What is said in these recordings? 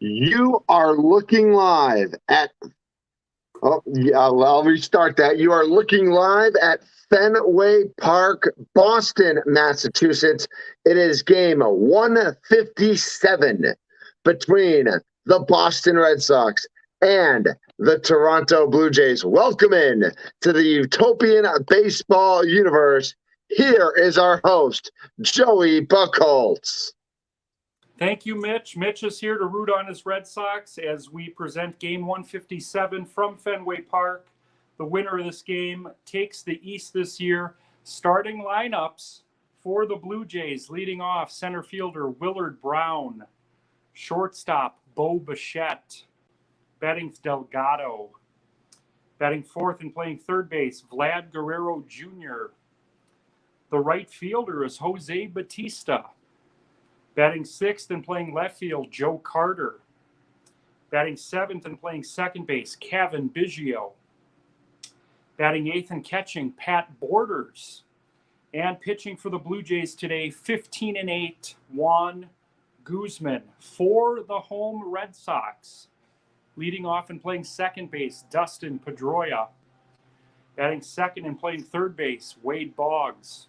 You are looking live at, I'll restart that. You are looking live at Fenway Park, Boston, Massachusetts. It is game 157 between the Boston Red Sox and the Toronto Blue Jays. Welcome in to the utopian baseball universe. Here is our host, Joey Buckholz. Thank you, Mitch. Mitch is here to root on his Red Sox as we present Game 157 from Fenway Park. The winner of this game takes the East this year. Starting lineups for the Blue Jays, leading off center fielder Willard Brown, shortstop Bo Bichette, batting Delgado, batting fourth and playing third base Vlad Guerrero Jr. The right fielder is Jose Bautista. Batting sixth and playing left field, Joe Carter. Batting seventh and playing second base, Kevin Biggio. Batting eighth and catching, Pat Borders. And pitching for the Blue Jays today, 15-8, Juan Guzman for the home Red Sox. Leading off and playing second base, Dustin Pedroia. Batting second and playing third base, Wade Boggs.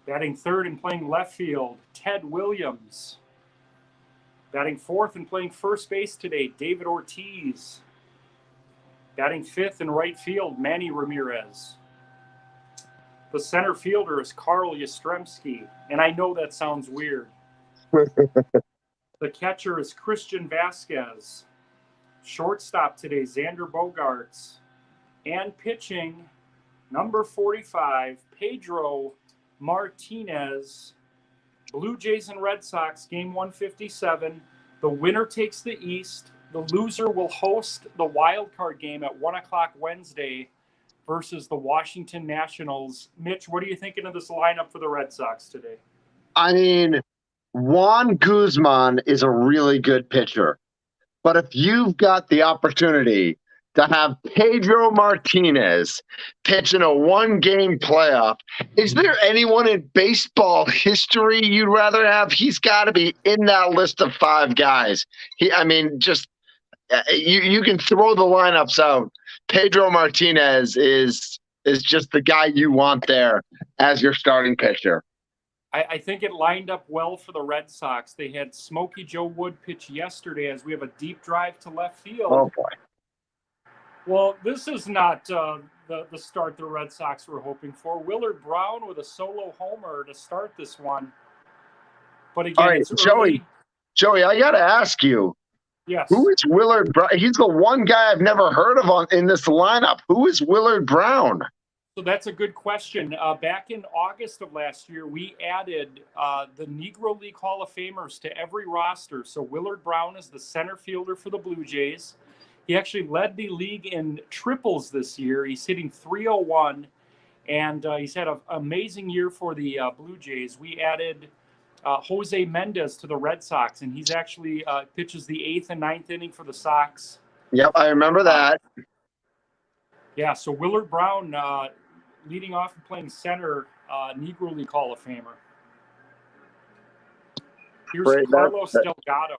Batting third and playing left field, Ted Williams. Batting fourth and playing first base today, David Ortiz. Batting fifth in right field, Manny Ramirez. The center fielder is Carl Yastrzemski, and I know that sounds weird. The catcher is Christian Vasquez. Shortstop today, Xander Bogaerts. And pitching, number 45, Pedro Martinez. Blue Jays and Red Sox, game 157. The winner takes the East. The loser will host the wild card game at 1 o'clock Wednesday versus the Washington Nationals. Mitch, what are you thinking of this lineup for the Red Sox today? I mean, Juan Guzman is a really good pitcher. But if you've got the opportunity to have Pedro Martinez pitch in a one-game playoff, is there anyone in baseball history you'd rather have? He's got to be in that list of five guys. You can throw the lineups out. Pedro Martinez is just the guy you want there as your starting pitcher. I think it lined up well for the Red Sox. They had Smokey Joe Wood pitch yesterday as we have a deep drive to left field. Oh, boy. Well, this is not the start the Red Sox were hoping for. Willard Brown with a solo homer to start this one. But again, all right, it's early. Joey, I got to ask you. Yes. Who is Willard Brown? He's the one guy I've never heard of in this lineup. Who is Willard Brown? So that's a good question. Back in August of last year, we added the Negro League Hall of Famers to every roster. So Willard Brown is the center fielder for the Blue Jays. He actually led the league in triples this year. He's hitting .301, and he's had an amazing year for the Blue Jays. We added Jose Mendez to the Red Sox, and he's actually pitches the 8th and 9th inning for the Sox. Yep, I remember that. Yeah, so Willard Brown leading off and playing center, Negro League Hall of Famer. Here's Carlos Delgado.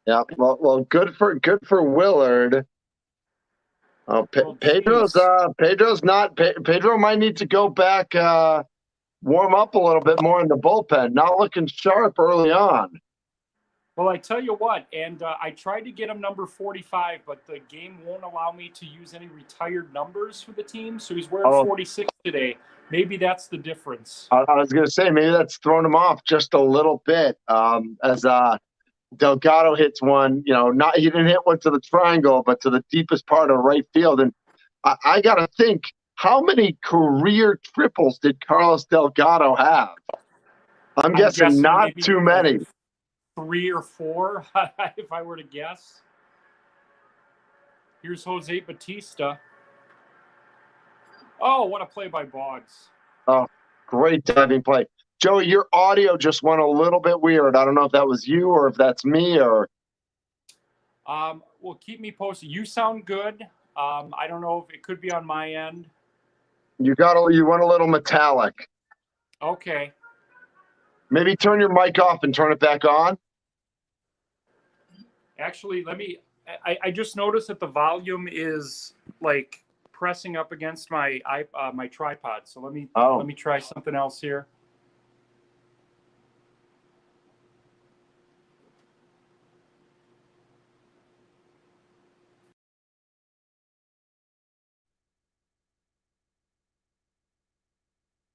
Yeah, well, good for Willard. Pedro might need to go back, warm up a little bit more in the bullpen. Not looking sharp early on. Well, I tell you what, and I tried to get him number 45, but the game won't allow me to use any retired numbers for the team, so he's wearing 46 today. Maybe that's the difference. I was going to say, maybe that's thrown him off just a little bit. As Delgado hits one, he didn't hit one to the triangle, but to the deepest part of right field. And I got to think, how many career triples did Carlos Delgado have? I'm guessing not too many. 3 or 4, if I were to guess. Here's Jose Bautista. Oh, what a play by Boggs. Oh, great diving play. Joey, your audio just went a little bit weird. I don't know if that was you or if that's me or. Well, keep me posted. You sound good. I don't know if it could be on my end. You went a little metallic. Okay. Maybe turn your mic off and turn it back on. Actually, I just noticed that the volume is like pressing up against my my tripod. So let me try something else here.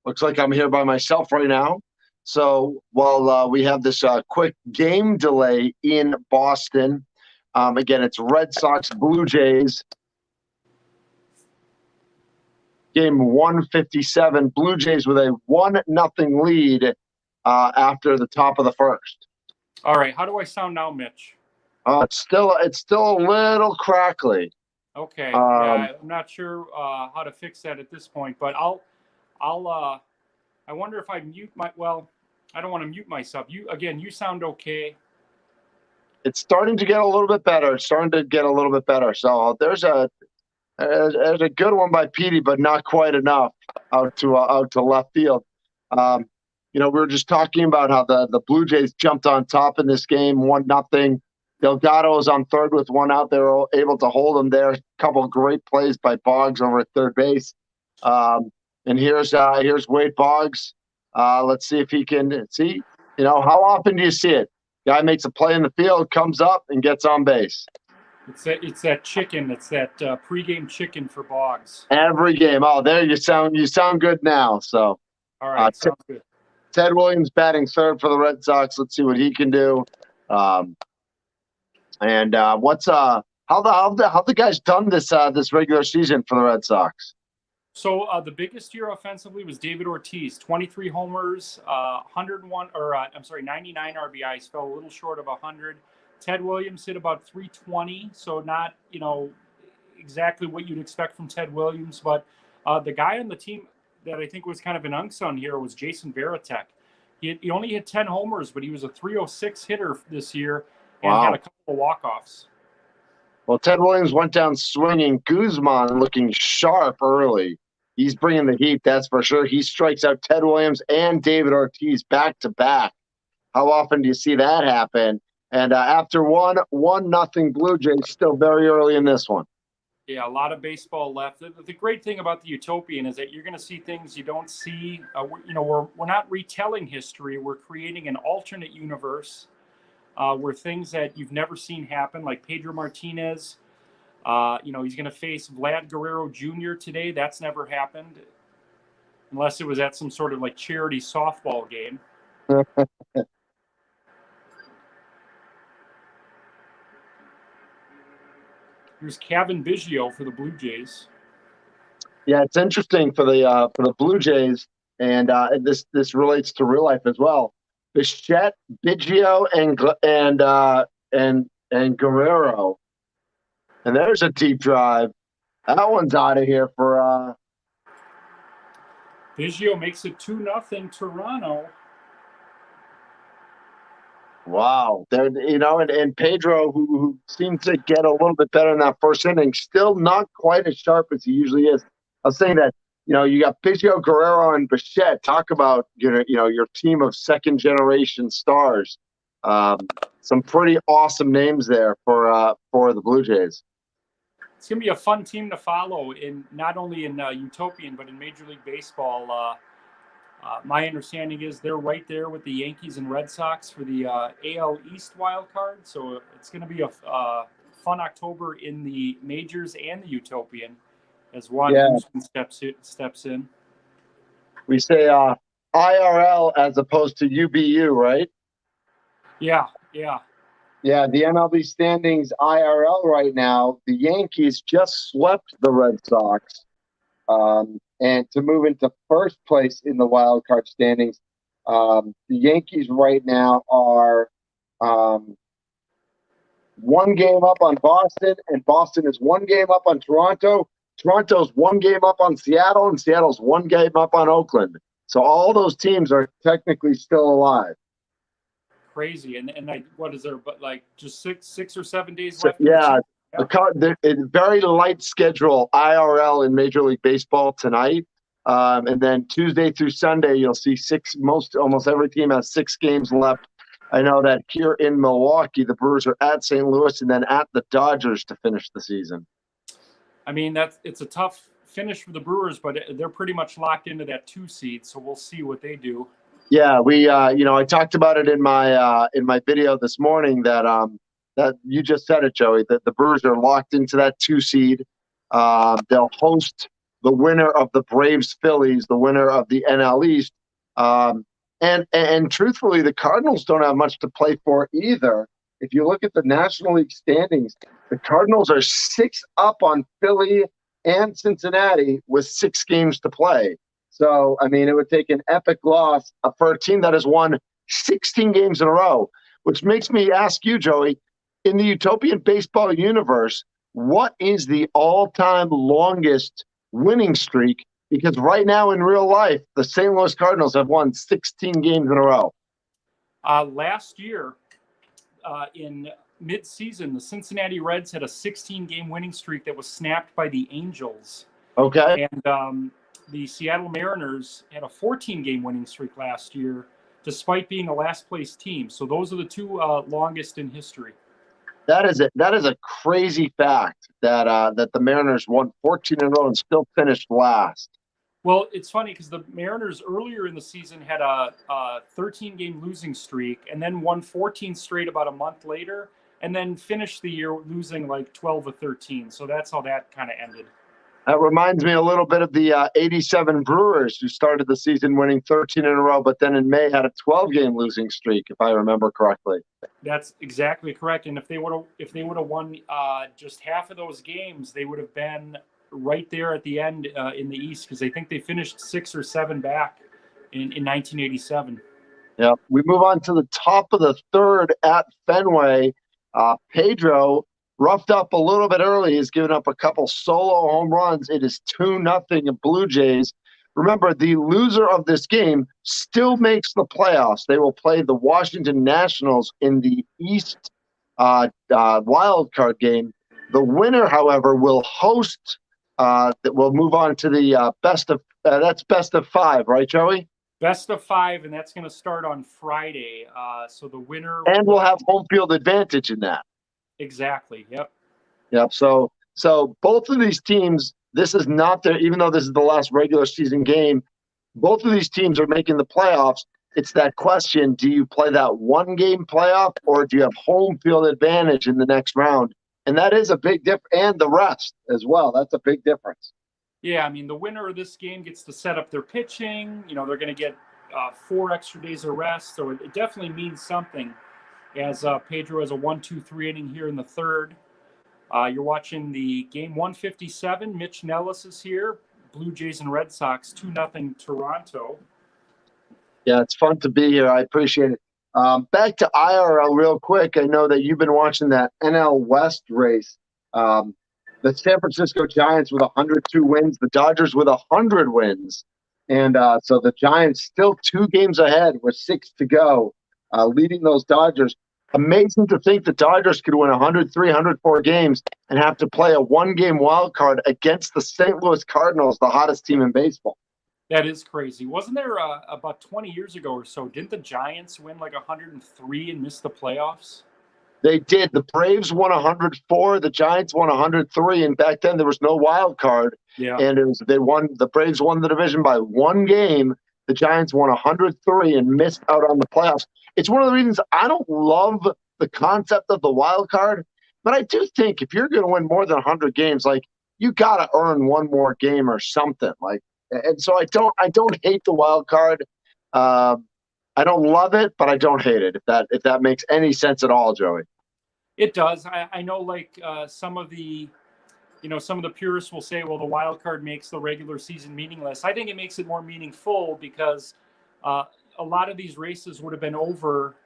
Looks like I'm here by myself right now. So while we have this quick game delay in Boston, again, it's Red Sox Blue Jays. Game 157, Blue Jays with a 1-0 lead after the top of the first. All right, how do I sound now, Mitch? It's still a little crackly. Okay, yeah, I'm not sure how to fix that at this point, but I wonder if I mute I don't want to mute myself. You sound okay. It's starting to get a little bit better. So there's a good one by Petey, but not quite enough out to left field. We were just talking about how the Blue Jays jumped on top in this game, 1-0. Delgado is on third with one out. They were able to hold him there. A couple of great plays by Boggs over at third base. And here's Wade Boggs. Let's see if he can see. How often do you see it? Guy makes a play in the field, comes up, and gets on base. It's that chicken. It's that pregame chicken for Boggs. Every game. Oh, there you sound good now. So, all right, sounds good. Ted Williams batting third for the Red Sox. Let's see what he can do. What's how the guys done this regular season for the Red Sox? So the biggest year offensively was David Ortiz, 23 homers, 99 RBIs, fell a little short of 100. Ted Williams hit about 320, so not exactly what you'd expect from Ted Williams, but the guy on the team that I think was kind of an unsung hero was Jason Varitek. He only hit 10 homers, but he was a 306 hitter this year and had a couple of walk-offs. Well, Ted Williams went down swinging. Guzman looking sharp early. He's bringing the heat, that's for sure. He strikes out Ted Williams and David Ortiz back to back. How often do you see that happen? And after 1-0 Blue Jays, still very early in this one. Yeah, a lot of baseball left. The great thing about the Utopian is that you're going to see things you don't see. We're not retelling history. We're creating an alternate universe where things that you've never seen happen, like Pedro Martinez. He's going to face Vlad Guerrero Jr. today. That's never happened, unless it was at some sort of like charity softball game. Here's Kevin Biggio for the Blue Jays. Yeah, it's interesting for the Blue Jays, and this relates to real life as well. Bichette, Biggio, and Guerrero. And there's a deep drive. That one's out of here for Biggio makes it 2-0 Toronto. Wow. There, and Pedro, who seemed to get a little bit better in that first inning, still not quite as sharp as he usually is. I was saying that, you got Biggio, Guerrero, and Bichette. Talk about, your team of second generation stars. Some pretty awesome names there for the Blue Jays. It's going to be a fun team to follow not only in Utopian, but in Major League Baseball. My understanding is they're right there with the Yankees and Red Sox for the AL East wild card. So it's going to be a fun October in the majors and the Utopian as Juan Guzman steps in. We say IRL as opposed to UBU, right? Yeah. Yeah, the MLB standings IRL right now, the Yankees just swept the Red Sox. And to move into first place in the wild card standings, the Yankees right now are 1 game up on Boston, and Boston is 1 game up on Toronto. Toronto's 1 game up on Seattle, and Seattle's 1 game up on Oakland. So all those teams are technically still alive. Crazy. And what is there, but like just six or 7 days left? Yeah. A very light schedule IRL in Major League Baseball tonight. And then Tuesday through Sunday, you'll see almost every team has 6 games left. I know that here in Milwaukee, the Brewers are at St. Louis and then at the Dodgers to finish the season. I mean, it's a tough finish for the Brewers, but they're pretty much locked into that 2 seed, so we'll see what they do. Yeah, we I talked about it in my video this morning that you just said it, Joey, that the Brewers are locked into that 2 seed. They'll host the winner of the Braves Phillies, the winner of the NL East. And truthfully, the Cardinals don't have much to play for either. If you look at the National League standings, the Cardinals are 6 up on Philly and Cincinnati with 6 games to play. So, I mean, it would take an epic loss for a team that has won 16 games in a row, which makes me ask you, Joey, in the utopian baseball universe, what is the all-time longest winning streak? Because right now in real life, the St. Louis Cardinals have won 16 games in a row. Last year, in mid-season, the Cincinnati Reds had a 16-game winning streak that was snapped by the Angels. Okay. And the Seattle Mariners had a 14-game winning streak last year, despite being a last-place team. So those are the 2 longest in history. That is a crazy fact that the Mariners won 14 in a row and still finished last. Well, it's funny because the Mariners earlier in the season had a 13-game losing streak and then won 14 straight about a month later, and then finished the year losing like 12 or 13. So that's how that kind of ended. That reminds me a little bit of the 87 Brewers, who started the season winning 13 in a row, but then in May had a 12-game losing streak, if I remember correctly. That's exactly correct. And if they would have won just half of those games, they would have been right there at the end in the East, because I think they finished 6 or 7 back in 1987. Yeah, we move on to the top of the 3rd at Fenway. Pedro, roughed up a little bit early, has given up a couple solo home runs. It is 2-0 Blue Jays. Remember, the loser of this game still makes the playoffs. They will play the Washington Nationals in the East wild card game. The winner, however, will host. We'll move on to the best of. That's best of 5, right, Joey? Best of 5, and that's going to start on Friday. So the winner, and we'll have home field advantage in that. Exactly. Yep. Yep. So both of these teams, this is not their, even though this is the last regular season game, both of these teams are making the playoffs. It's that question: do you play that 1-game playoff, or do you have home field advantage in the next round? And that is a big difference, and the rest as well. That's a big difference. Yeah, I mean, the winner of this game gets to set up their pitching. They're going to get 4 extra days of rest, so it definitely means something. As Pedro has a 1-2-3 inning here in the 3rd. You're watching the game 157. Mitch Nelles is here. Blue Jays and Red Sox 2-0 Toronto. Yeah, it's fun to be here. I appreciate it. Back to IRL real quick. I know that you've been watching that NL West race. The San Francisco Giants with 102 wins, the Dodgers with 100 wins. And so the Giants still 2 games ahead with 6 to go, leading those Dodgers. Amazing to think the Dodgers could win 103, 104 games and have to play a 1-game wild card against the St. Louis Cardinals, the hottest team in baseball. That is crazy. Wasn't there about 20 years ago or so, didn't the Giants win like 103 and miss the playoffs? They did. The Braves won 104. The Giants won 103. And back then there was no wild card. Yeah. And the Braves won the division by 1 game. The Giants won 103 and missed out on the playoffs. It's one of the reasons I don't love the concept of the wild card, but I do think if you're going to win more than 100 games, like, you got to earn 1 more game or something. Like, and so I don't hate the wild card. I don't love it, but I don't hate it. If that makes any sense at all, Joey. It does. I know, like some of the purists will say, well, the wild card makes the regular season meaningless. I think it makes it more meaningful because a lot of these races would have been over,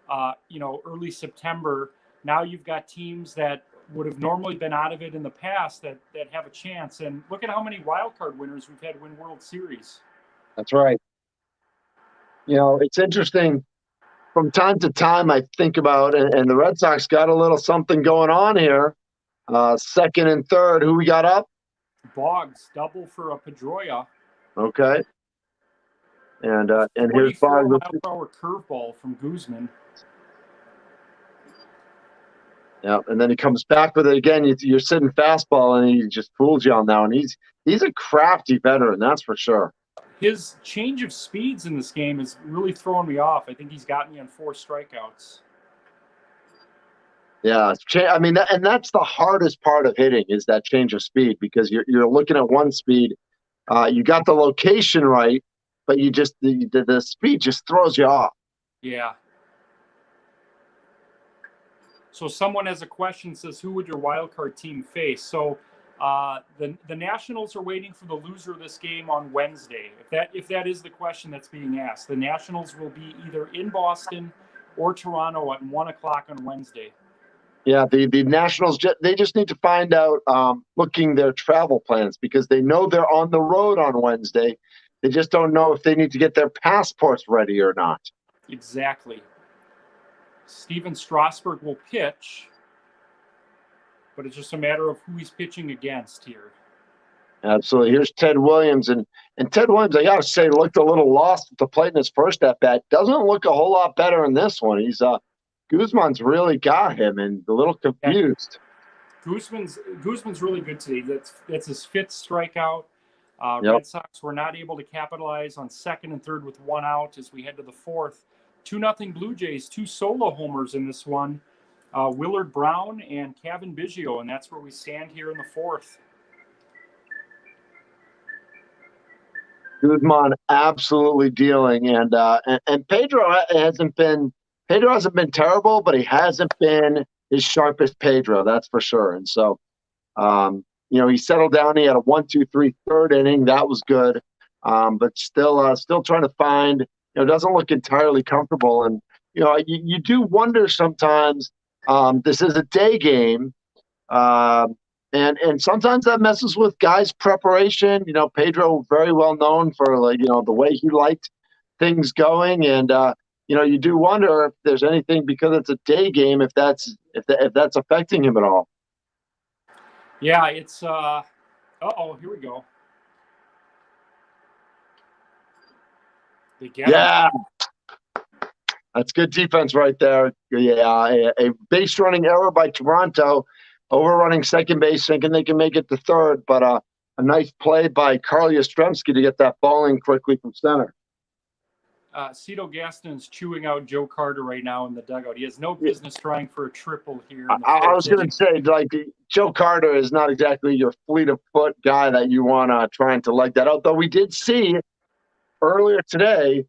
early September. Now you've got teams that would have normally been out of it in the past that have a chance. And look at how many wild card winners we've had win World Series. That's right. It's interesting. From time to time, I think about, and the Red Sox got a little something going on here. 2nd and 3rd, who we got up? Boggs, double for a Pedroia. Okay. And here's Boggs. 24-mile-per-hour curveball from Guzman. Yeah, and then he comes back with it again. You're sitting fastball, and he just fools you on that one. He's a crafty veteran, that's for sure. His change of speeds in this game is really throwing me off. I think he's got me on 4 strikeouts. Yeah, I mean, and that's the hardest part of hitting is that change of speed because you're looking at one speed. You got the location right, but you just the speed just throws you off. Yeah. So someone has a question, says, who would your wild card team face? So the Nationals are waiting for the loser of this game on Wednesday. If that is the question that's being asked, the Nationals will be either in Boston or Toronto at 1 o'clock on Wednesday. Yeah, the Nationals, they just need to find out, looking their travel plans because they know they're on the road on Wednesday. They just don't know if they need to get their passports ready or not. Exactly. Steven Strasburg will pitch, but it's just a matter of who he's pitching against here. Absolutely. Here's Ted Williams, and Ted Williams, I gotta say, looked a little lost at the plate in his first at bat. Doesn't look a whole lot better in this one. He's Guzman's really got him and a little confused. Guzman's really good today. That's his 5th strikeout. Yep. Red Sox were not able to capitalize on 2nd and 3rd with 1 out as we head to the 4th. 2-0 Blue Jays, 2 solo homers in this one. Willard Brown and Kevin Biggio, and that's where we stand here in the 4th. Guzman absolutely dealing, and Pedro hasn't been terrible, but he hasn't been his sharpest Pedro, that's for sure. And so, he settled down. He had a 1-2-3 third inning, that was good, but still trying to find. Doesn't look entirely comfortable, and you do wonder sometimes. This is a day game. And sometimes that messes with guys' preparation. Pedro very well known for the way he liked things going, and you do wonder if there's anything because it's a day game if that's affecting him at all. Yeah, it's here we go. Yeah. That's good defense right there. Yeah, a base running error by Toronto, overrunning second base, thinking they can make it to third, but a nice play by Carl Yastrzemski to get that ball in quickly from center. Cito Gaston is chewing out Joe Carter right now in the dugout. He has no business trying for a triple here. I was going to say, Joe Carter is not exactly your fleet of foot guy that you want trying to leg that out. Though we did see earlier today,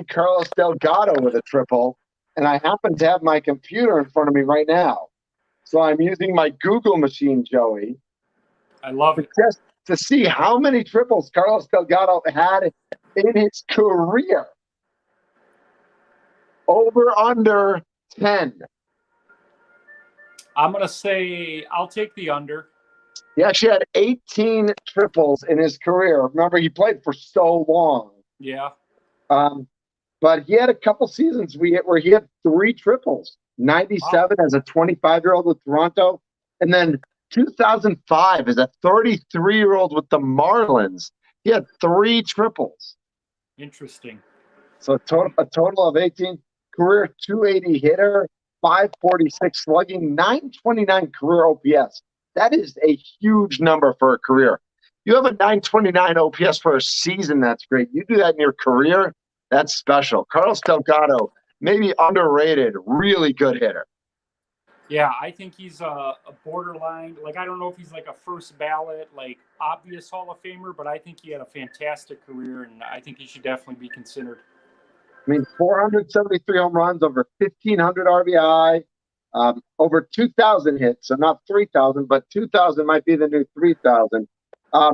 Carlos Delgado with a triple, and I happen to have my computer in front of me right now. So I'm using my Google machine, Joey. I love it. Just to see how many triples Carlos Delgado had in his career. Over, under 10. I'm going to say I'll take the under. He actually had 18 triples in his career. Remember, he played for so long. Yeah. But he had a couple seasons where he had 3 triples. 97 as a 25-year-old with Toronto, and then 2005 as a 33-year-old with the Marlins. He had 3 triples. Interesting. So a total of 18. Career 280 hitter, 546 slugging, 929 career OPS. That is a huge number for a career. You have a 929 OPS for a season, that's great. You do that in your career, that's special. Carlos Delgado, maybe underrated, really good hitter. Yeah, I think he's a borderline. I don't know if he's like a first ballot, obvious Hall of Famer, but I think he had a fantastic career, and I think he should definitely be considered. 473 home runs, over 1,500 RBI, over 2,000 hits. So not 3,000, but 2,000 might be the new 3,000.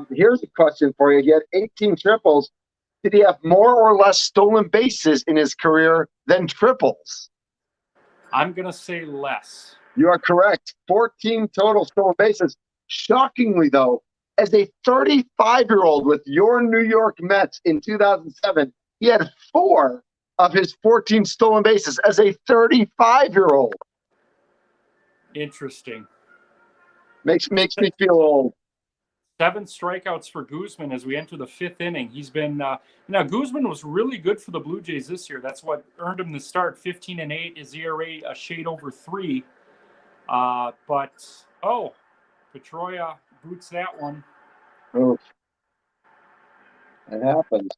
Here's a question for you. He had 18 triples. Did he have more or less stolen bases in his career than triples? I'm going to say less. You are correct. 14 total stolen bases. Shockingly, though, as a 35-year-old with your New York Mets in 2007, he had 4 of his 14 stolen bases as a 35-year-old. Interesting. Makes me feel old. 7 strikeouts for Guzman as we enter the 5th inning. He's been now Guzman was really good for the Blue Jays this year. That's what earned him the start. 15-8, his ERA a shade over 3. But Petroia boots that one. Oof. It happens.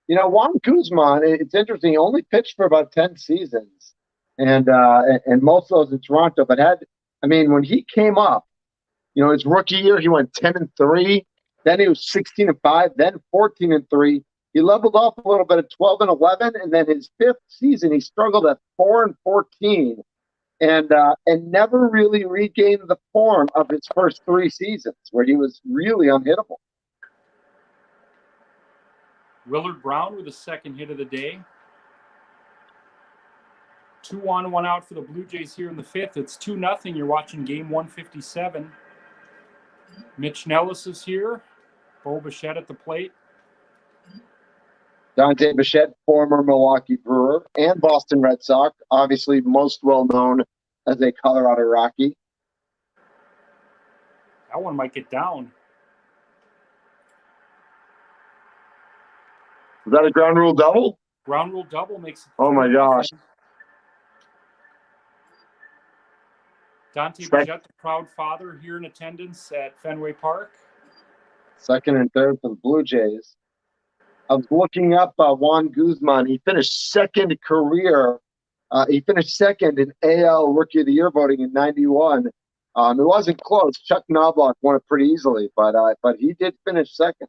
Juan Guzman, it's interesting. He only pitched for about 10 seasons, and most of those in Toronto. But when he came up, his rookie year, he went 10-3. Then he was 16-5. Then 14-3. He leveled off a little bit at 12-11, and then his fifth season, he struggled at 4-14, and never really regained the form of his first three seasons, where he was really unhittable. Willard Brown with the second hit of the day. 2 on, 1 out for the Blue Jays here in the fifth. It's 2-0. You're watching game 157. Mitch Nelles is here. Bo Bichette at the plate. Dante Bichette, former Milwaukee Brewer and Boston Red Sox, obviously most well known as a Colorado Rocky. That one might get down. Is that a ground rule double? Ground rule double makes it. Oh my gosh. Dante Bichette, the proud father, here in attendance at Fenway Park. Second and third for the Blue Jays. I was looking up Juan Guzman. He finished second career. He finished second in AL Rookie of the Year voting in '91. It wasn't close. Chuck Knobloch won it pretty easily, but he did finish second.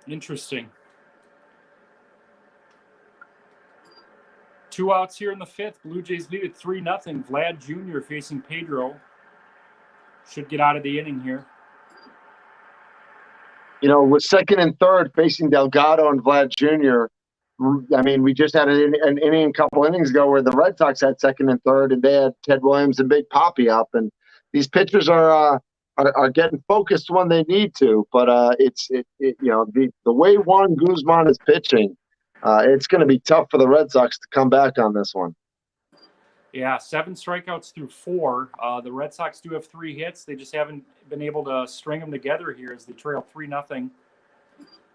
Interesting. 2 outs here in the fifth. Blue Jays lead at 3-0. Vlad Jr. facing Pedro. Should get out of the inning here. With second and third facing Delgado and Vlad Jr., we just had an inning a couple innings ago where the Red Sox had second and third, and they had Ted Williams and Big Papi up. And these pitchers are getting focused when they need to. But the way Juan Guzman is pitching, it's going to be tough for the Red Sox to come back on this one. Yeah, 7 strikeouts through 4. The Red Sox do have 3 hits. They just haven't been able to string them together here as they trail 3-0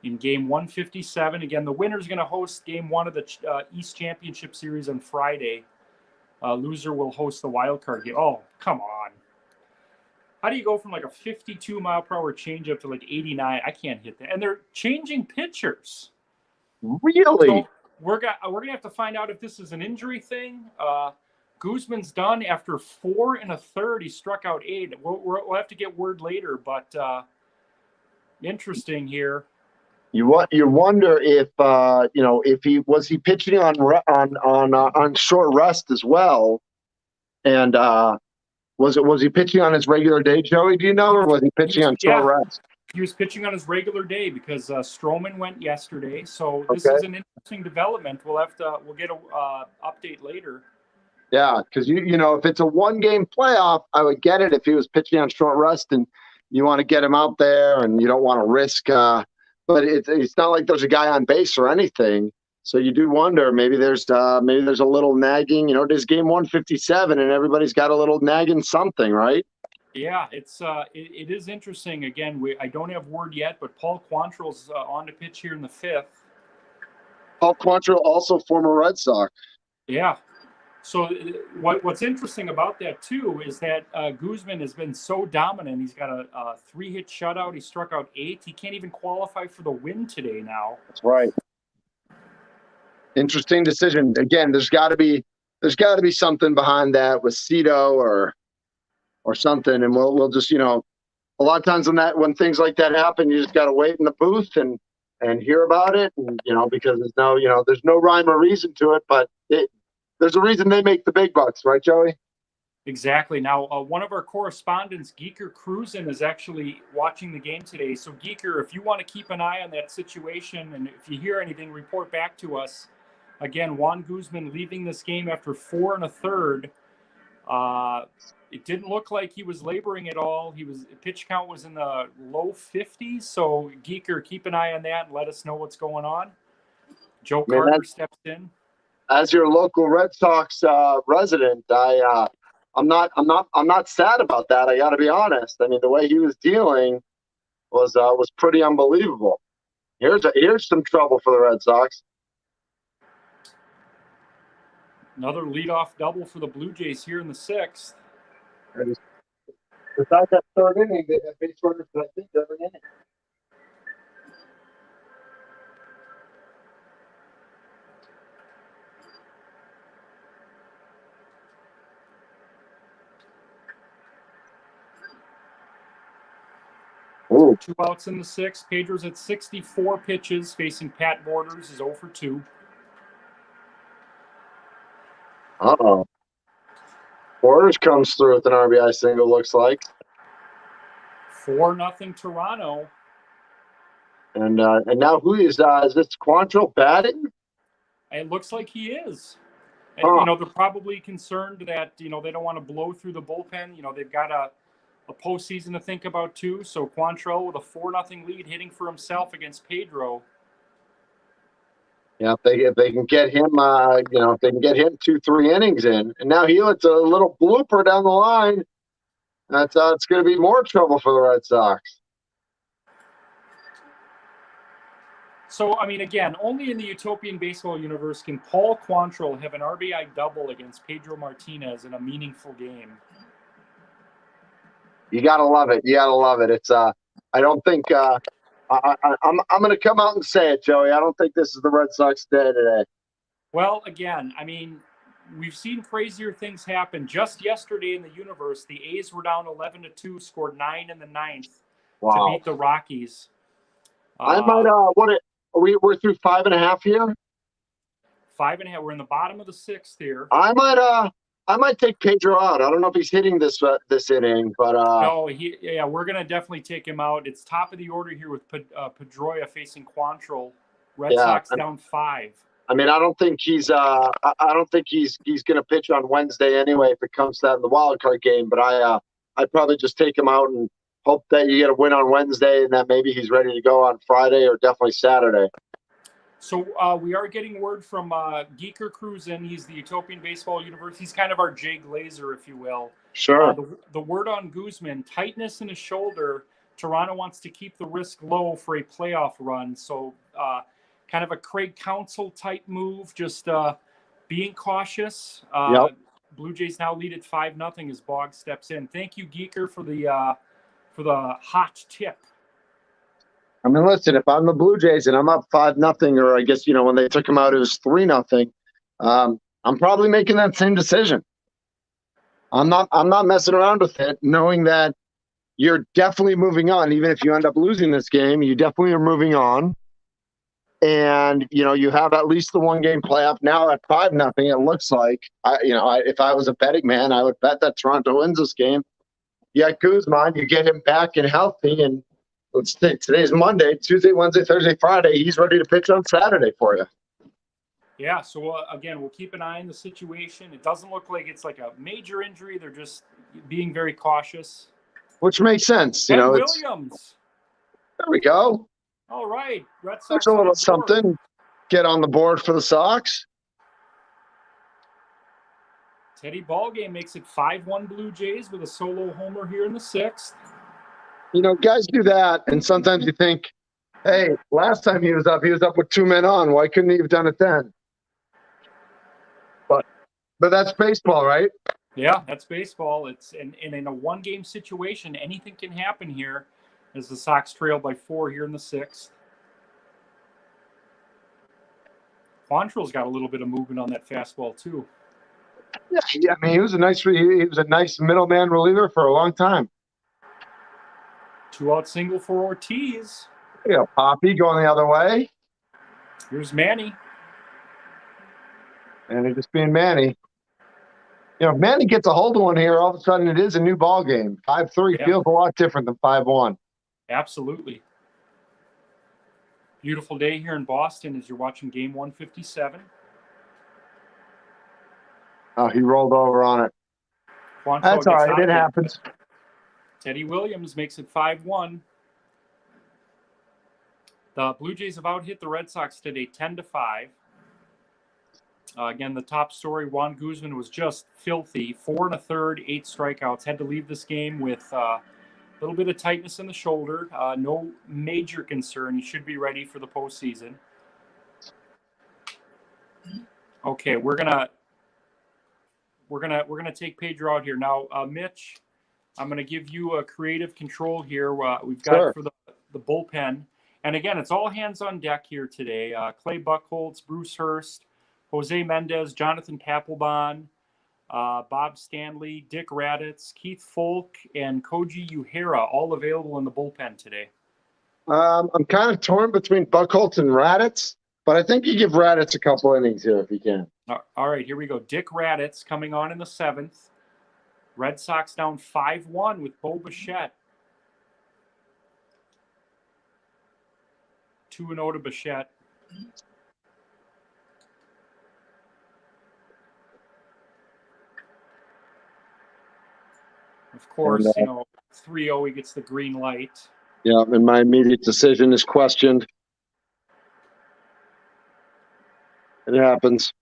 in game 157. Again, the winner's going to host game 1 of the East Championship Series on Friday. Loser will host the wild card game. Oh, come on. How do you go from like a 52-mile-per-hour changeup to like 89? I can't hit that. And they're changing pitchers. Really? So we're gonna have to find out if this is an injury thing. Guzman's done after 4 1/3. He struck out 8. We'll have to get word later, but interesting here. You wonder if if he pitching on short rest as well, and was he pitching on his regular day, Joey? Do you know, or was he pitching on short rest? He was pitching on his regular day because Stroman went yesterday. So this is an interesting development. We'll get a update later. Yeah, because if it's a 1-game playoff, I would get it if he was pitching on short rest and you want to get him out there and you don't want to risk. But it's not like there's a guy on base or anything. So you do wonder maybe there's a little nagging. It is game 157 and everybody's got a little nagging something, right? Yeah, it is interesting. Again, I don't have word yet, but Paul Quantrill's on to pitch here in the fifth. Paul Quantrill, also former Red Sox. Yeah. So what's interesting about that, too, is that Guzman has been so dominant. He's got a 3-hit shutout. He struck out 8. He can't even qualify for the win today now. That's right. Interesting decision. Again, there's got to be something behind that with Cito or something, and we'll just a lot of times when things like that happen, you just got to wait in the booth and hear about it, and because there's no rhyme or reason to it, but there's a reason they make the big bucks, right, Joey? Exactly. Now, one of our correspondents, Geeker Cruzen, is actually watching the game today. So, Geeker, if you want to keep an eye on that situation, and if you hear anything, report back to us. Again, Juan Guzman leaving this game after 4 1/3. It didn't look like he was laboring at all. Pitch count was in the low 50s. So, Geeker, keep an eye on that and let us know what's going on. Joe Carter steps in. As your local Red Sox resident, I'm not sad about that. I got to be honest. I mean, the way he was dealing was pretty unbelievable. Here's some trouble for the Red Sox. Another leadoff double for the Blue Jays here in the 6th. Besides that third inning, they have base runners, I think, every inning. Ooh. 2 outs in the sixth. Pedro's at 64 pitches, facing Pat Borders, is 0 for 2. Uh-oh. Borders comes through with an RBI single, looks like. 4-0 Toronto. And now who is this Quantrill batting? It looks like he is. Huh. They're probably concerned that, they don't want to blow through the bullpen. They've got a postseason to think about too. So Quantrill with a 4-0 lead hitting for himself against Pedro. Yeah, if they can get him, if they can get him 2-3 innings in, and now he lets a little blooper down the line. That's it's going to be more trouble for the Red Sox. So, again, only in the utopian baseball universe can Paul Quantrill have an RBI double against Pedro Martinez in a meaningful game. You gotta love it. You gotta love it. It's I don't think I'm going to come out and say it, Joey. I don't think this is the Red Sox day today. Well, again, we've seen crazier things happen. Just yesterday in the universe, the A's were down 11-2, scored 9 in the ninth to beat the Rockies. I might we're through 5.5 here. 5.5. We're in the bottom of the sixth here. I might take Pedro out. I don't know if he's hitting this inning, but no, we're gonna definitely take him out. It's top of the order here with Pedroia facing Quantrill. Red Sox down 5. I don't think he's I don't think he's gonna pitch on Wednesday anyway if it comes to that in the wild card game. But I'd probably just take him out and hope that you get a win on Wednesday and that maybe he's ready to go on Friday or definitely Saturday. So we are getting word from Geeker Cruisin. He's the Utopian Baseball Universe. He's kind of our Jay Glazer, if you will. Sure. The word on Guzman, tightness in his shoulder. Toronto wants to keep the risk low for a playoff run. So kind of a Craig Counsell type move, just being cautious. Yep. Blue Jays now lead at 5-0 as Boggs steps in. Thank you, Geeker, for the hot tip. Listen, if I'm the Blue Jays and I'm up 5-0, or I guess, when they took him out, it was 3-0. I'm probably making that same decision. I'm not messing around with it, knowing that you're definitely moving on. Even if you end up losing this game, you definitely are moving on. And, you have at least the 1-game playoff now at 5-0. It looks like, if I was a betting man, I would bet that Toronto wins this game. Yeah, Guzman, you get him back and healthy, and let's think, today's Monday, Tuesday, Wednesday, Thursday, Friday. He's ready to pitch on Saturday for you. Yeah, so again, we'll keep an eye on the situation. It doesn't look like it's like a major injury. They're just being very cautious. Which makes sense. Ben Williams. There we go. All right. Red Sox. There's a little something. Get on the board for the Sox. Teddy Ballgame makes it 5-1 Blue Jays with a solo homer here in the sixth. Guys do that, and sometimes you think, hey, last time he was up with 2 men on. Why couldn't he have done it then? But that's baseball, right? Yeah, that's baseball. It's and in a 1-game situation, anything can happen here as the Sox trail by 4 here in the sixth. Quantrill's got a little bit of movement on that fastball too. Yeah, he was a nice middleman reliever for a long time. 2-out single for Ortiz. Poppy going the other way. Here's Manny. And just being Manny. If Manny gets a hold of one here, all of a sudden it is a new ball game. 5-3 feels a lot different than 5-1. Absolutely. Beautiful day here in Boston as you're watching game 157. Oh, he rolled over on it. That's all right. It happens. Teddy Williams makes it 5-1. The Blue Jays have out-hit the Red Sox today 10-5. Again, the top story, Juan Guzman was just filthy. 4 1/3, 8 strikeouts. Had to leave this game with a little bit of tightness in the shoulder. No major concern. He should be ready for the postseason. Okay, we're gonna take Pedro out here now. Mitch, I'm going to give you a creative control here. We've got Sure. for the bullpen. And again, it's all hands on deck here today. Clay Buchholz, Bruce Hurst, Jose Mendez, Jonathan Papelbon, Bob Stanley, Dick Raditz, Keith Folk, and Koji Uehara, all available in the bullpen today. I'm kind of torn between Buchholz and Raditz, but I think you give Raditz a couple innings here if you can. All right, here we go. Dick Raditz coming on in the 7th. Red Sox down 5-1 with Bo Bichette. 2-0 to Bichette. Of course, 3-0, he gets the green light. Yeah, and my immediate decision is questioned. It happens.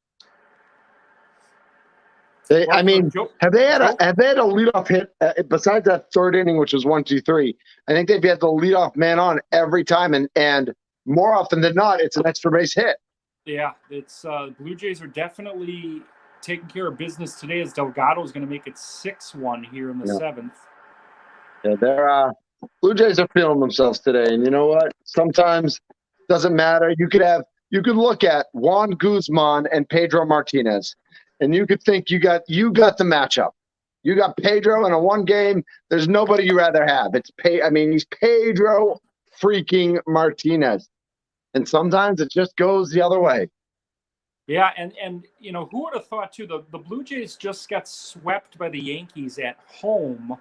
Have they had a leadoff hit besides that third inning, which was 1-2-3? I think they've had the leadoff man on every time, and more often than not, it's an extra base hit. Yeah, it's Blue Jays are definitely taking care of business today, as Delgado is going to make it 6-1 here in the 7th. Yeah, they're Blue Jays are feeling themselves today, and you know what? Sometimes it doesn't matter. You could look at Juan Guzman and Pedro Martinez, and you could think you got the matchup. You got Pedro in a one game. There's nobody you rather have. He's Pedro freaking Martinez, and sometimes it just goes the other way. Yeah, and who would have thought too? The Blue Jays just got swept by the Yankees at home.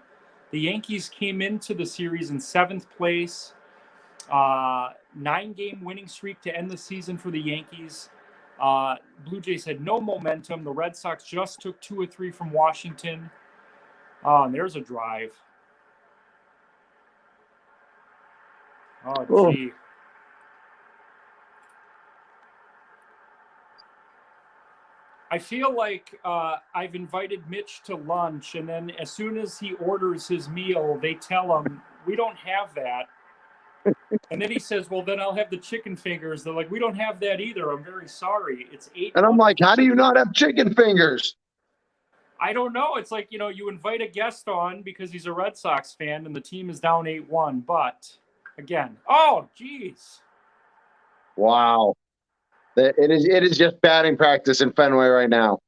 The Yankees came into the series in 7th place. 9-game winning streak to end the season for the Yankees. Blue Jays had no momentum. The Red Sox just took 2 or 3 from Washington. And there's a drive. Oh, gee. I feel like I've invited Mitch to lunch, and then as soon as he orders his meal, they tell him, we don't have that. And then he says, well, then I'll have the chicken fingers. They're like, we don't have that either. I'm very sorry. It's 8. And I'm like, how do you not have chicken fingers? I don't know. It's like, you invite a guest on because he's a Red Sox fan and the team is down 8-1. But again, oh, geez. Wow. It is just batting practice in Fenway right now.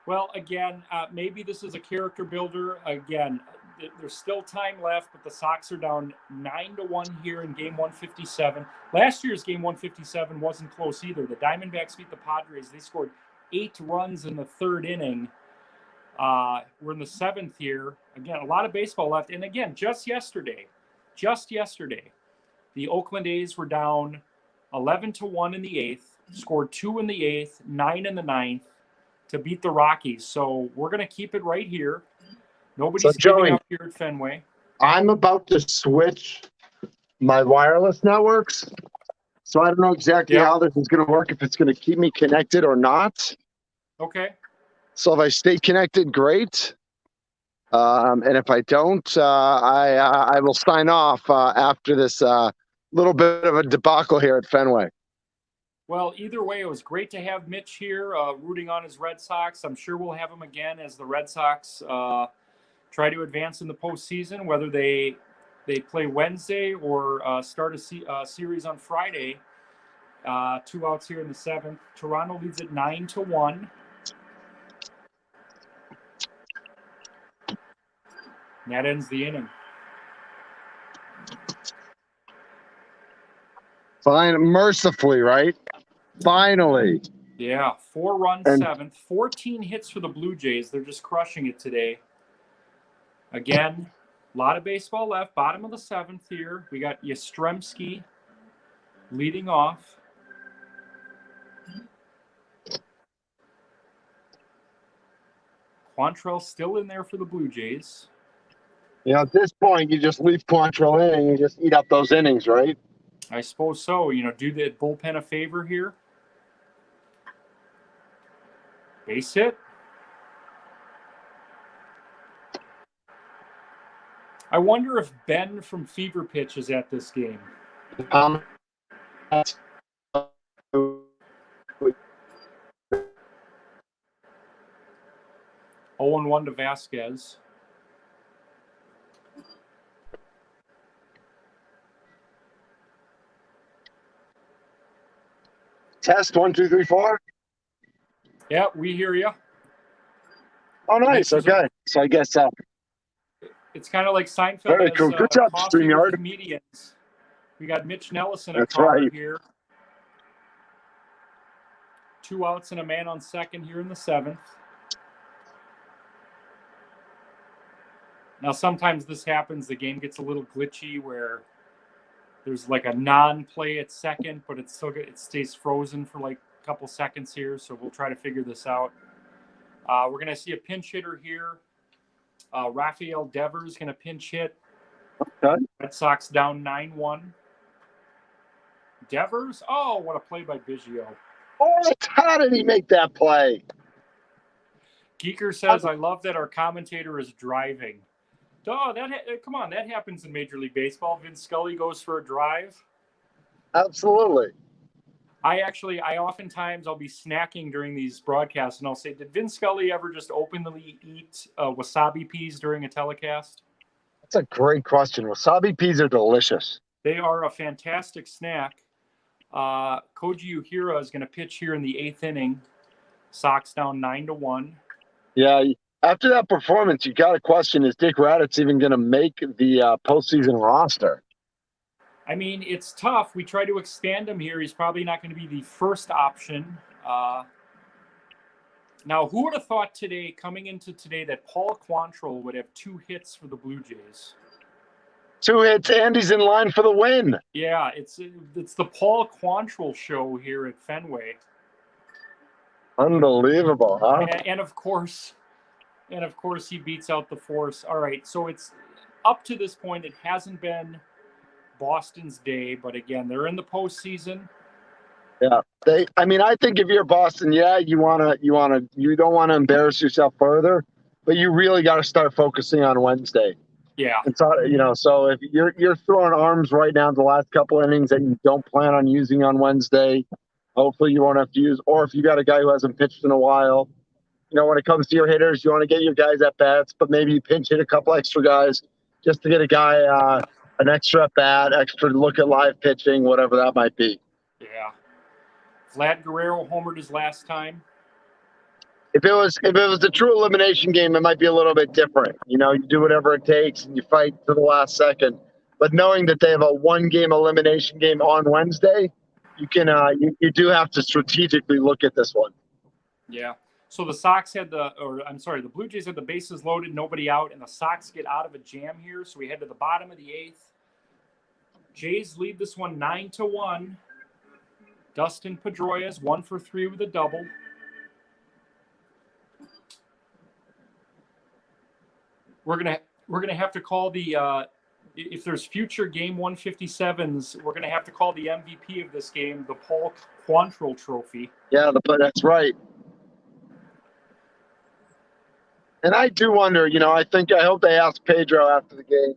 Well, again, maybe this is a character builder. Again, there's still time left, but the Sox are down 9-1 here in Game 157. Last year's Game 157 wasn't close either. The Diamondbacks beat the Padres. They scored 8 runs in the 3rd inning. We're in the 7th here. Again, a lot of baseball left. And again, just yesterday, the Oakland A's were down 11-1 in the 8th, scored 2 in the 8th, 9 in the 9th to beat the Rockies. So we're going to keep it right here. Nobody's giving up here at Fenway. I'm about to switch my wireless networks, so I don't know exactly how this is going to work, if it's going to keep me connected or not. Okay. So if I stay connected, great. And if I don't, I will sign off after this little bit of a debacle here at Fenway. Well, either way, it was great to have Mitch here rooting on his Red Sox. I'm sure we'll have him again as the Red Sox try to advance in the postseason, whether they play Wednesday or start a series on Friday. 2 outs here in the 7th. Toronto leads at 9-1. And that ends the inning. Fine, mercifully, right? Finally. Yeah, 4-run 7th. 14 hits for the Blue Jays. They're just crushing it today. Again, a lot of baseball left. Bottom of the 7th here. We got Yastrzemski leading off. Quantrill still in there for the Blue Jays. At this point, you just leave Quantrill in and you just eat up those innings, right? I suppose so. Do the bullpen a favor here. Base hit. I wonder if Ben from Fever Pitch is at this game. 0-1 to Vasquez. Test 1, 2, 3, 4. Yeah, we hear you. Oh, nice. Okay. So I guess it's kind of like Seinfeld very has cool. Good job, coffee with StreamYard. comedians. We got Mitch Nelles in a That's car right. here. 2 outs and a man on second here in the 7th. Now, sometimes this happens. The game gets a little glitchy where there's like a non-play at second, but it's still good. It stays frozen for like a couple seconds here, so we'll try to figure this out. We're going to see a pinch hitter here. Rafael Devers going to pinch hit. Okay. Red Sox down 9-1. Devers? Oh, what a play by Biggio. Oh, how did he make that play? Geeker says, I love that our commentator is driving. Oh, come on, that happens in Major League Baseball. Vince Scully goes for a drive. Absolutely. I oftentimes I'll be snacking during these broadcasts and I'll say, did Vince Scully ever just openly eat wasabi peas during a telecast? That's a great question. Wasabi peas are delicious. They are a fantastic snack. Koji Uhira is going to pitch here in the 8th inning. Sox down 9-1. Yeah. After that performance, you got to question, is Dick Raditz even going to make the postseason roster? I mean, it's tough. We try to expand him here. He's probably not going to be the first option. Now, who would have thought coming into today, that Paul Quantrill would have 2 hits for the Blue Jays? 2 hits, and he's in line for the win. Yeah, it's the Paul Quantrill show here at Fenway. Unbelievable, huh? And of course, he beats out the force. All right, so it's up to this point. It hasn't been Boston's day, but again, they're in the postseason. Yeah, I think if you're Boston, you don't want to embarrass yourself further, but you really got to start focusing on Wednesday. Yeah, it's so if you're throwing arms right now the last couple innings that you don't plan on using on Wednesday, hopefully you won't have to use. Or if you got a guy who hasn't pitched in a while, when it comes to your hitters, you want to get your guys at bats, but maybe you pinch hit a couple extra guys just to get a guy an extra at bat, extra look at live pitching, whatever that might be. Yeah. Vlad Guerrero homered his last time. If it was a true elimination game, it might be a little bit different. You do whatever it takes and you fight to the last second. But knowing that they have a 1-game elimination game on Wednesday, you can you do have to strategically look at this one. Yeah. So the Blue Jays had the bases loaded, nobody out, and the Sox get out of a jam here. So we head to the bottom of the 8th. Jays lead this one 9-1. Dustin Pedroia's 1 for 3 with a double. We're gonna have to call the if there's future game 157s, we're gonna have to call the MVP of this game the Paul Quantrill Trophy. Yeah, that's right. And I do wonder, I hope they ask Pedro after the game.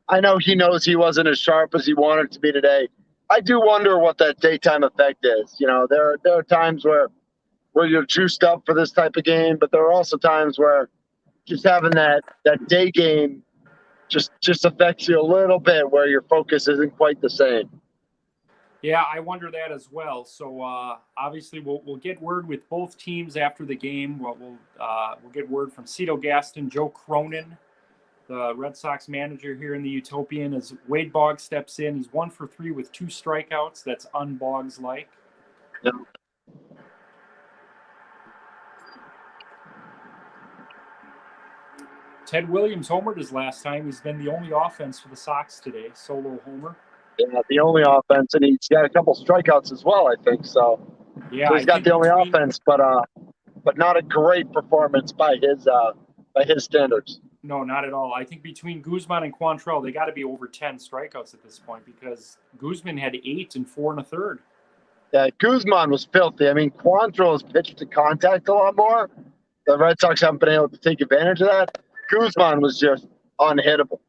I know he knows he wasn't as sharp as he wanted to be today. I do wonder what that daytime effect is. There are times where you're juiced up for this type of game, but there are also times where just having that day game just affects you a little bit, where your focus isn't quite the same. Yeah, I wonder that as well. So obviously we'll get word with both teams after the game. We'll get word from Cito Gaston, Joe Cronin, the Red Sox manager here in the Utopian, as Wade Boggs steps in. He's 1 for 3 with 2 strikeouts. That's un-Boggs-like. Yeah. Ted Williams homered his last time. He's been the only offense for the Sox today, solo homer. Yeah, the only offense, and he's got a couple strikeouts as well, I think. So, yeah, so he's got the only offense, but not a great performance by his standards. No, not at all. I think between Guzman and Quantrill, they got to be over 10 strikeouts at this point, because Guzman had 8 and 4 1/3. Yeah, Guzman was filthy. I mean, Quantrill has pitched to contact a lot more. The Red Sox haven't been able to take advantage of that. Guzman was just unhittable.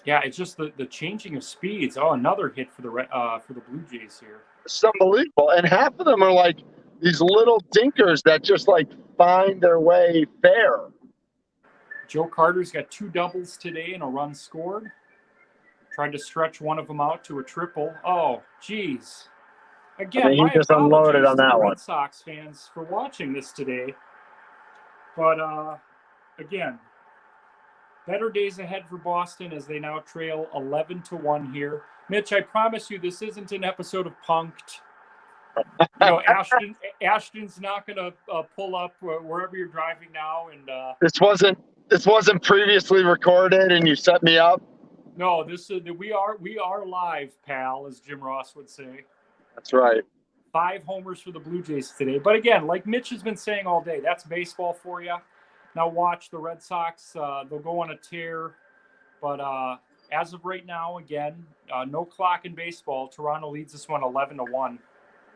Yeah, it's just the changing of speeds. Oh, another hit for the Blue Jays here. It's unbelievable. And half of them are like these little dinkers that just find their way fair. Joe Carter's got 2 doubles today and a run scored. Tried to stretch one of them out to a triple. Oh, geez. Again, I mean, he my just unloaded apologies on to that the one. Red Sox fans for watching this today. But, again, better days ahead for Boston as they now trail 11-1 here. Mitch, I promise you this isn't an episode of Punk'd. You know, Ashton's not going to pull up wherever you're driving now. And This wasn't previously recorded, and you set me up. no, we are live, pal, as Jim Ross would say. That's right. 5 homers for the Blue Jays today. But again, like Mitch has been saying all day, that's baseball for you. Now watch the Red Sox. They'll go on a tear. But as of right now, again, no clock in baseball. Toronto leads this one 11-1.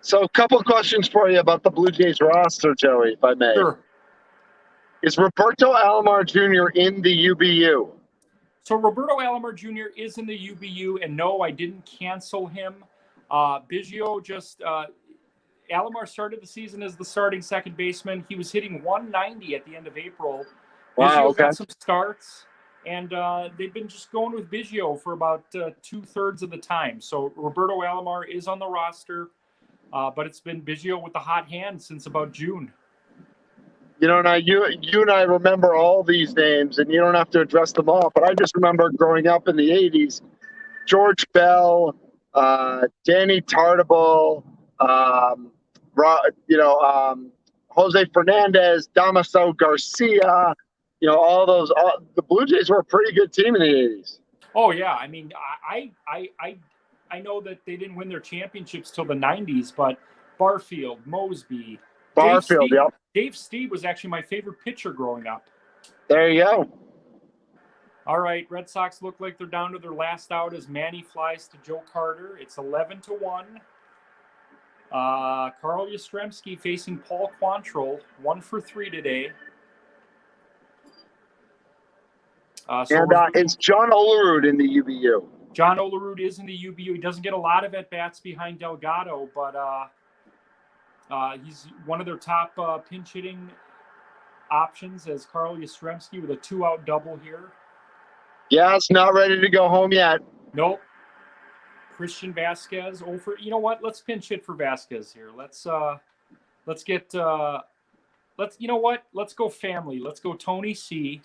So a couple of questions for you about the Blue Jays roster, Joey, if I may. Sure. Is Roberto Alomar Jr. in the UBU? So Roberto Alomar Jr. is in the UBU, and no, I didn't cancel him. Biggio just Alomar started the season as the starting second baseman. He was hitting 190 at the end of April. Wow, Biggio okay. got some starts, and they've been just going with Biggio for about 2/3 of the time. So Roberto Alomar is on the roster, but it's been Biggio with the hot hand since about June. You know, now you and I remember all these names, and you don't have to address them all. But I just remember growing up in the '80s, George Bell, Danny Tartabull, Jose Fernandez, Damaso Garcia. You know, all those. The Blue Jays were a pretty good team in the '80s. Oh yeah, I mean, I know that they didn't win their championships till the '90s, but Barfield, Mosby, Barfield, yep. Dave Steve was actually my favorite pitcher growing up. There you go. All right, Red Sox look like they're down to their last out as Manny flies to Joe Carter. It's 11-1. Carl Yastrzemski facing Paul Quantrill, 1 for 3 today. It's John Olerud in the UBU. John Olerud is in the UBU. He doesn't get a lot of at-bats behind Delgado, but he's one of their top pinch hitting options as Carl Yastrzemski with a 2-out double here. Yeah, it's not ready to go home yet. Nope. Christian Vasquez over. You know what? Let's pinch hit for Vasquez here. Let's you know what? Let's go family. Let's go Tony C.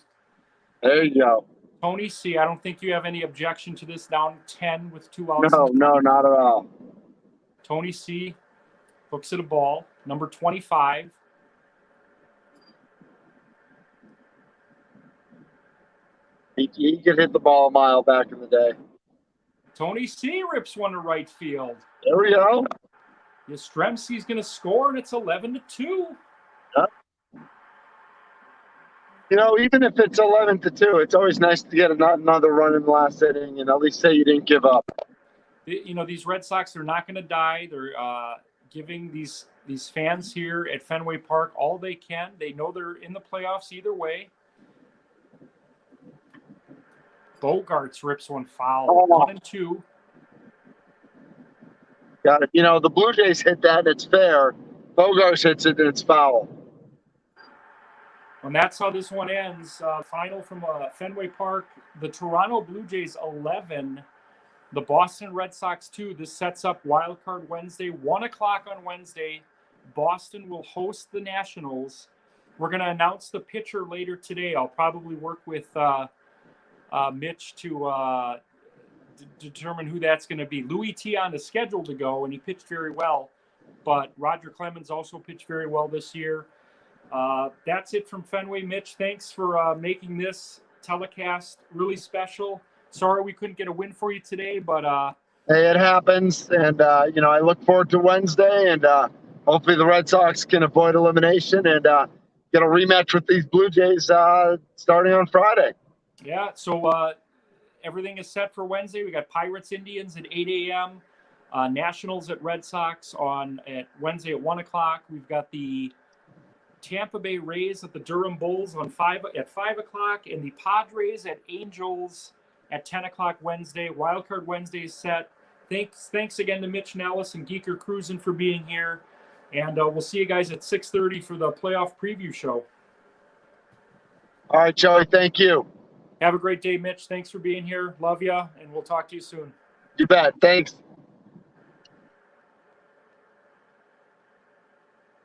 There you go. Tony C. I don't think you have any objection to this. Down 10 with 2 outs. No, not at all. Tony C. looks at a ball. Number 25. He could hit the ball a mile back in the day. Tony C. rips one to right field. There we go. Yastrzemski's going to score, and it's 11-2. Yep. You know, even if it's 11-2, it's always nice to get another run in the last inning and at least say you didn't give up. You know, these Red Sox, they're not going to die. They're giving these fans here at Fenway Park all they can. They know they're in the playoffs either way. Bogarts rips one foul. 1-2. Got it. You know, the Blue Jays hit that, and it's fair. Bogarts hits it, and it's foul. And that's how this one ends. Final from Fenway Park. The Toronto Blue Jays 11, the Boston Red Sox 2. This sets up Wild Card Wednesday, 1 o'clock on Wednesday. Boston will host the Nationals. We're going to announce the pitcher later today. I'll probably work with Mitch to determine who that's going to be. Louis Tiant is scheduled to go, and he pitched very well. But Roger Clemens also pitched very well this year. That's it from Fenway. Mitch, thanks for making this telecast really special. Sorry we couldn't get a win for you today, but hey, it happens. And, I look forward to Wednesday, and hopefully the Red Sox can avoid elimination and get a rematch with these Blue Jays starting on Friday. Yeah, so everything is set for Wednesday. We got Pirates Indians at 8 a.m., Nationals at Red Sox at Wednesday at 1 o'clock. We've got the Tampa Bay Rays at the Durham Bulls at 5 o'clock, and the Padres at Angels at 10 o'clock Wednesday. Wildcard Wednesday is set. Thanks again to Mitch Nelles and Geeker Cruisin' for being here, and we'll see you guys at 6:30 for the playoff preview show. All right, Joey, thank you. Have a great day, Mitch. Thanks for being here. Love ya, and and we'll talk to you soon. You bet. Thanks.